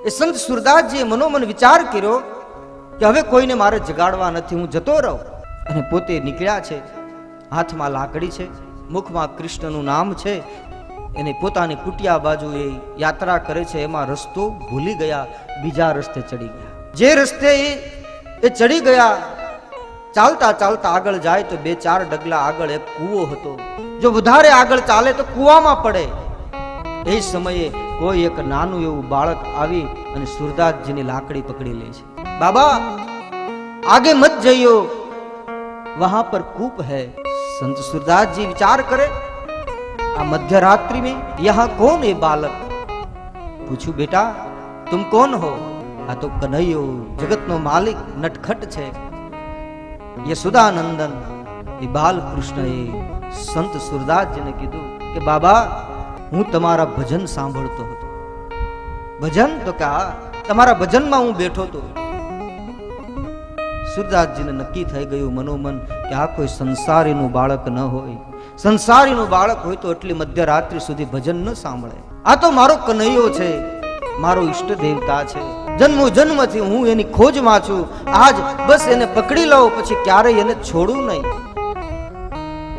એ સંત સુરદાસજીએ મનોમન વિચાર કર્યો કે હવે કોઈને મારે જગાડવા નથી, હું જતો રહું. અને પોતે નીકળ્યા છે. હાથમાં લાકડી છે, મુખમાં કૃષ્ણનું નામ છે. એને પોતાની કુટિયા બાજુ એ યાત્રા કરે છે. એમાં રસ્તો ભૂલી ગયા, બીજા રસ્તે ચડી ગયા. જે રસ્તે એ ચડી ગયા, ચાલતા ચાલતા આગળ જાય તો 2-4 ડગલા આગળ એક કૂવો હતો. જો વધારે આગળ ચાલે તો કૂવામાં પડે. એ સમયે કોઈ એક નાનું એવું બાળક આવી અને સુરદાસજીની લાકડી પકડી લે છે. બાબા આગે મત જइयो, वहां पर कूप है. संत सूरदास जी विचार करे, आ मध्य रात्रि में यहाँ कौन है बालक? पूछू बेटा तुम कौन हो? आ तो कन्हैयो जगत नो मालिक नटखट छे. યશોદાનંદન એ બાલકૃષ્ણએ સંત સુરદાસજીને કીધું કે બાબા હું તમારા ભજન સાંભળતો હતો. ભજન તો કે તમારા ભજનમાં હું બેઠો હતો. સુરદાસજીને નક્કી થઈ ગયું મનોમન કે આ કોઈ સંસારીનું બાળક ન હોય. સંસારીનું બાળક હોય તો એટલી મધ્યરાત્રિ સુધી ભજન ન સાંભળે. આ તો મારો કન્હૈયો છે, મારો ઈષ્ટ દેવતા છે. જન્મો જન્મથી હું એની ખોજમાં છું. આજ બસ એને પકડી લઉં, પછી ક્યારેય એને છોડું નહીં.